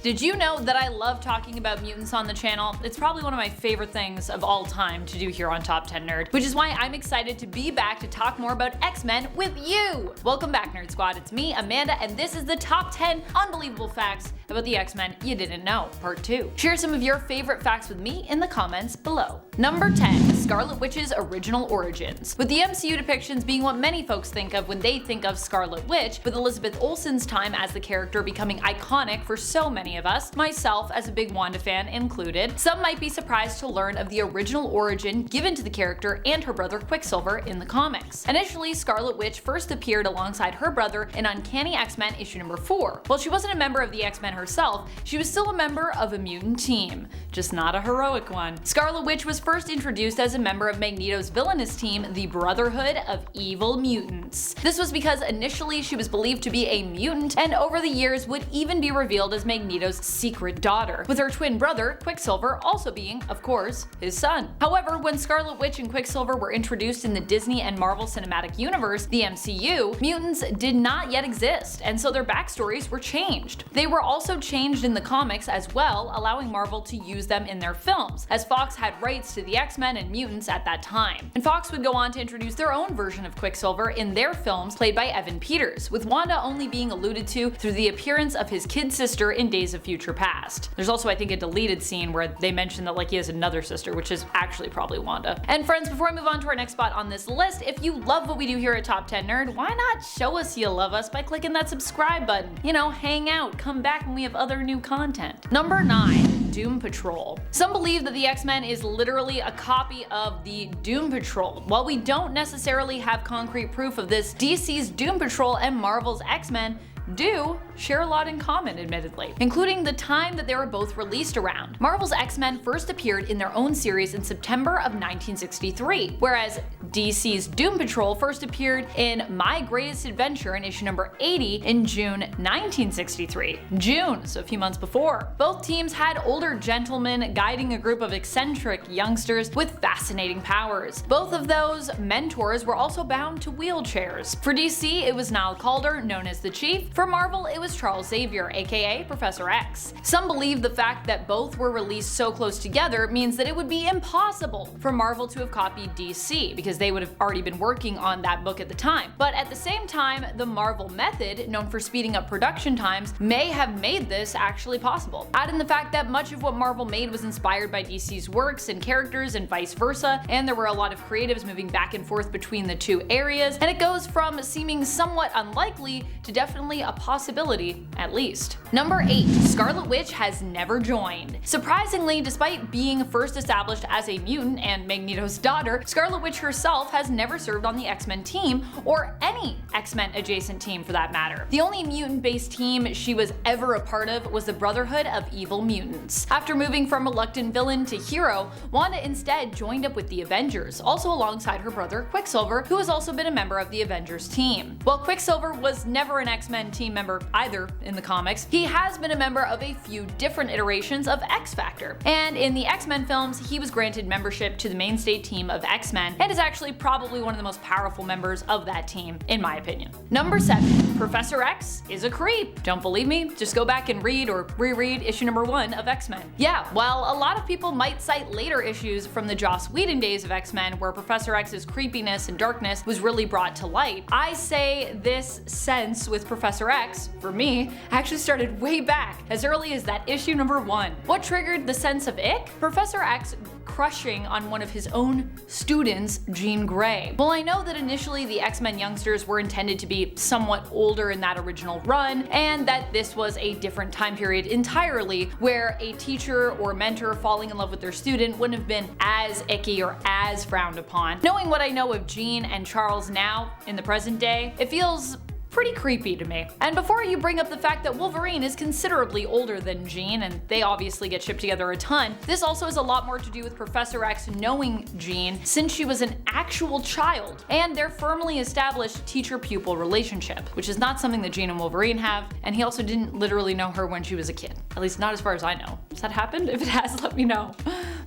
Did you know that I love talking about mutants on the channel? It's probably one of my favorite things of all time to do here on Top 10 Nerd, which is why I'm excited to be back to talk more about X-Men with you! Welcome back, Nerd Squad. It's me, Amanda, and this is the Top 10 Unbelievable Facts about the X-Men You Didn't Know, Part 2. Share some of your favorite facts with me in the comments below. Number 10. Scarlet Witch's original origins. With the MCU depictions being what many folks think of when they think of Scarlet Witch, with Elizabeth Olsen's time as the character becoming iconic for so many of us, myself as a big Wanda fan included, some might be surprised to learn of the original origin given to the character and her brother Quicksilver in the comics. Initially, Scarlet Witch first appeared alongside her brother in Uncanny X-Men issue number 4. While she wasn't a member of the X-Men herself, she was still a member of a mutant team, just not a heroic one. Scarlet Witch was first introduced as a member of Magneto's villainous team, the Brotherhood of Evil Mutants. This was because initially she was believed to be a mutant, and over the years would even be revealed as Magneto's secret daughter, with her twin brother, Quicksilver, also being, of course, his son. However, when Scarlet Witch and Quicksilver were introduced in the Disney and Marvel Cinematic Universe, the MCU, mutants did not yet exist, and so their backstories were changed. They were also changed in the comics as well, allowing Marvel to use them in their films, as Fox had rights to the X-Men and mutants at that time. And Fox would go on to introduce their own version of Quicksilver in their films, played by Evan Peters, with Wanda only being alluded to through the appearance of his kid sister in Days of Future Past. There's also, I think, a deleted scene where they mention that he has another sister, which is actually probably Wanda. And friends, before I move on to our next spot on this list, if you love what we do here at Top 10 Nerd, why not show us you love us by clicking that subscribe button? You know, hang out, come back when we have other new content. Number 9. Doom Patrol. Some believe that the X-Men is literally a copy of the Doom Patrol. While we don't necessarily have concrete proof of this, DC's Doom Patrol and Marvel's X-Men do share a lot in common, admittedly, including the time that they were both released around. Marvel's X-Men first appeared in their own series in September of 1963, whereas DC's Doom Patrol first appeared in My Greatest Adventure in issue number 80 in June 1963. June, so a few months before. Both teams had older gentlemen guiding a group of eccentric youngsters with fascinating powers. Both of those mentors were also bound to wheelchairs. For DC, it was Niall Calder, known as the Chief. For Marvel, it was Charles Xavier, aka Professor X. Some believe the fact that both were released so close together means that it would be impossible for Marvel to have copied DC, because they would have already been working on that book at the time. But at the same time, the Marvel method, known for speeding up production times, may have made this actually possible. Add in the fact that much of what Marvel made was inspired by DC's works and characters and vice versa, and there were a lot of creatives moving back and forth between the two areas, and it goes from seeming somewhat unlikely to definitely a possibility, at least. Number 8. Scarlet Witch has never joined. Surprisingly, despite being first established as a mutant and Magneto's daughter, Scarlet Witch herself has never served on the X-Men team, or any X-Men adjacent team for that matter. The only mutant-based team she was ever a part of was the Brotherhood of Evil Mutants. After moving from reluctant villain to hero, Wanda instead joined up with the Avengers, also alongside her brother Quicksilver, who has also been a member of the Avengers team. While Quicksilver was never an X-Men team member either in the comics, he has been a member of a few different iterations of X-Factor. And in the X-Men films, he was granted membership to the mainstay team of X-Men, and is actually probably one of the most powerful members of that team, in my opinion. Number 7. Professor X is a creep. Don't believe me? Just go back and read or reread issue number 1 of X-Men. Yeah, while a lot of people might cite later issues from the Joss Whedon days of X-Men where Professor X's creepiness and darkness was really brought to light, I say this sense with Professor X, for me, actually started way back, as early as that issue number 1. What triggered the sense of ick? Professor X crushing on one of his own students, Jean Grey. Well, I know that initially the X-Men youngsters were intended to be somewhat older in that original run, and that this was a different time period entirely, where a teacher or mentor falling in love with their student wouldn't have been as icky or as frowned upon. Knowing what I know of Jean and Charles now, in the present day, it feels pretty creepy to me. And before you bring up the fact that Wolverine is considerably older than Jean, and they obviously get shipped together a ton, this also has a lot more to do with Professor X knowing Jean since she was an actual child, and their firmly established teacher-pupil relationship, which is not something that Jean and Wolverine have, and he also didn't literally know her when she was a kid. At least not as far as I know. Has that happened? If it has, let me know.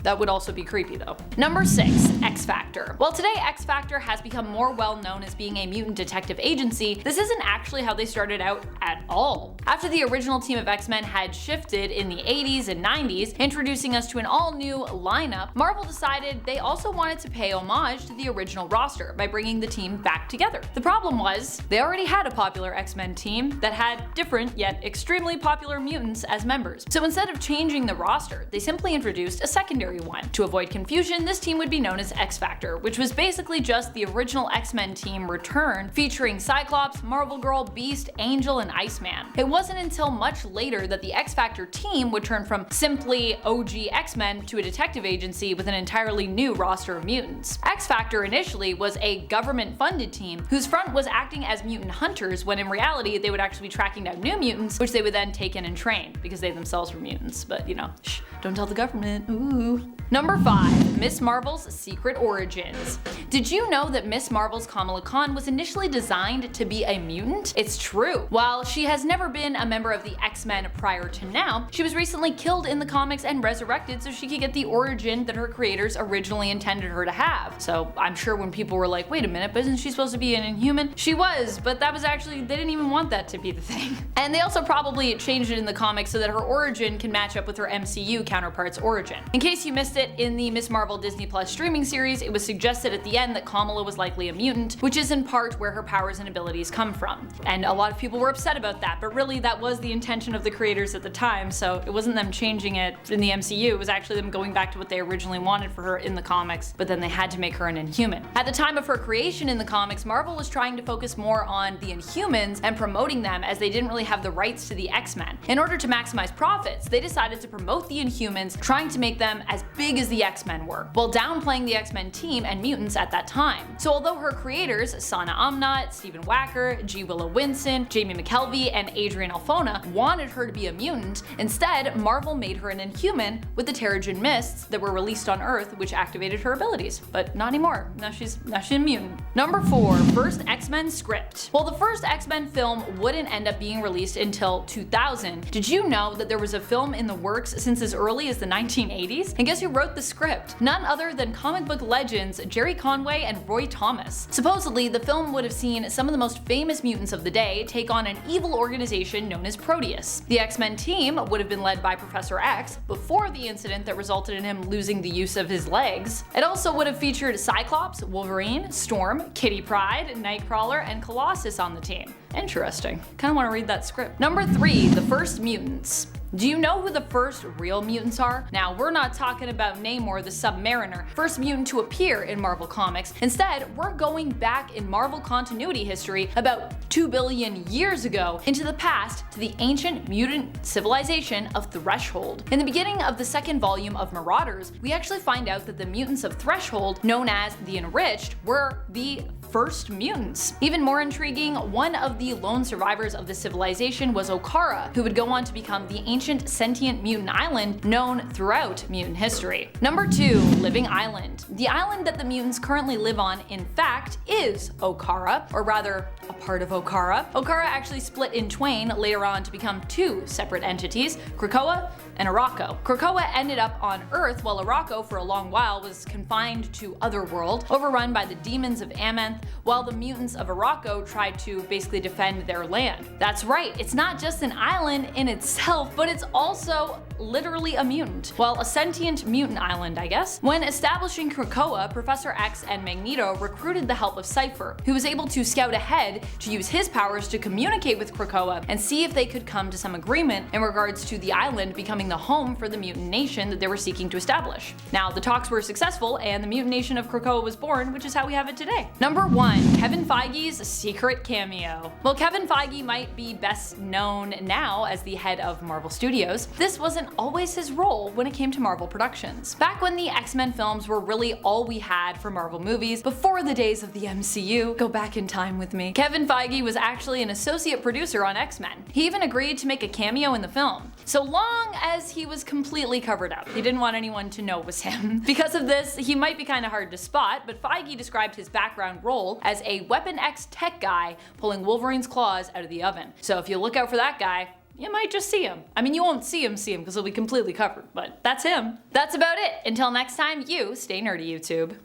That would also be creepy though. Number 6. X Factor. While today X Factor has become more well known as being a mutant detective agency, this isn't actually how they started out at all. After the original team of X-Men had shifted in the 80s and 90s, introducing us to an all-new lineup, Marvel decided they also wanted to pay homage to the original roster by bringing the team back together. The problem was, they already had a popular X-Men team that had different yet extremely popular mutants as members. So instead of changing the roster, they simply introduced a secondary one. To avoid confusion, this team would be known as X Factor, which was basically just the original X-Men team returned, featuring Cyclops, Marvel Girl, Beast, Angel, and Iceman. It wasn't until much later that the X Factor team would turn from simply OG X-Men to a detective agency with an entirely new roster of mutants. X Factor initially was a government-funded team whose front was acting as mutant hunters, when in reality they would actually be tracking down new mutants, which they would then take in and train, because they themselves were mutants. But you know, shh, don't tell the government. Ooh. Number 5. Miss Marvel's secret origins. Did you know that Miss Marvel's Kamala Khan was initially designed to be a mutant? It's true. While she has never been a member of the X-Men prior to now, she was recently killed in the comics and resurrected so she could get the origin that her creators originally intended her to have. So I'm sure when people were like, wait a minute, but isn't she supposed to be an Inhuman? She was, but that was actually, they didn't even want that to be the thing. And they also probably changed it in the comics so that her origin can match up with her MCU counterpart's origin. In case you missed it, in the Miss Marvel Disney Plus streaming series, it was suggested at the end that Kamala was likely a mutant, which is in part where her powers and abilities come from. And a lot of people were upset about that, but really that was the intention of the creators at the time, so it wasn't them changing it in the MCU, it was actually them going back to what they originally wanted for her in the comics, but then they had to make her an Inhuman. At the time of her creation in the comics, Marvel was trying to focus more on the Inhumans and promoting them, as they didn't really have the rights to the X-Men. In order to maximize profits, they decided to promote the Inhumans, trying to make them as big as the X-Men were, while downplaying the X-Men team and mutants at that time. So although her creators, Sana Amnat, Stephen Wacker, G. Willow Winson, Jamie McKelvey, and Adrian Alphona, wanted her to be a mutant, instead Marvel made her an Inhuman with the Terrigen Mists that were released on Earth, which activated her abilities. But not anymore. Now she's a mutant. Number 4. First X-Men script. While the first X-Men film wouldn't end up being released until 2000, did you know that there was a film in the works since as early as the 1980s? And guess who wrote the script? None other than comic book legends Jerry Conway and Roy Thomas. Supposedly, the film would have seen some of the most famous mutants of the day take on an evil organization known as Proteus. The X-Men team would have been led by Professor X before the incident that resulted in him losing the use of his legs. It also would have featured Cyclops, Wolverine, Storm, Kitty Pryde, Nightcrawler, and Colossus on the team. Interesting. Kinda wanna read that script. Number 3. The First Mutants. Do you know who the first real mutants are? Now, we're not talking about Namor the Submariner, first mutant to appear in Marvel Comics. Instead, we're going back in Marvel continuity history about 2 billion years ago into the past to the ancient mutant civilization of Threshold. In the beginning of the second volume of Marauders, we actually find out that the mutants of Threshold, known as the Enriched, were the first mutants. Even more intriguing, one of the lone survivors of the civilization was Okara, who would go on to become the ancient sentient mutant island known throughout mutant history. Number 2. Living Island. The island that the mutants currently live on, in fact, is Okara, or rather, a part of Okara. Okara actually split in twain later on to become 2 separate entities, Krakoa and Arakko. Krakoa ended up on Earth, while Arakko for a long while was confined to Otherworld, overrun by the demons of Amenth, while the mutants of Arakko tried to basically defend their land. That's right, it's not just an island in itself, but it's also literally a mutant. Well, a sentient mutant island, I guess. When establishing Krakoa, Professor X and Magneto recruited the help of Cypher, who was able to scout ahead to use his powers to communicate with Krakoa and see if they could come to some agreement in regards to the island becoming the home for the mutant nation that they were seeking to establish. Now, the talks were successful and the mutant nation of Krakoa was born, which is how we have it today. Number 1. Kevin Feige's secret cameo. While Kevin Feige might be best known now as the head of Marvel Studios, this wasn't always his role when it came to Marvel Productions. Back when the X-Men films were really all we had for Marvel movies, before the days of the MCU, go back in time with me, Kevin Feige was actually an associate producer on X-Men. He even agreed to make a cameo in the film, so long as he was completely covered up. He didn't want anyone to know it was him. Because of this, he might be kinda hard to spot, but Feige described his background role as a Weapon X tech guy pulling Wolverine's claws out of the oven. So if you look out for that guy, you might just see him. I mean, you won't see him because he'll be completely covered, but that's him. That's about it. Until next time, you stay nerdy, YouTube.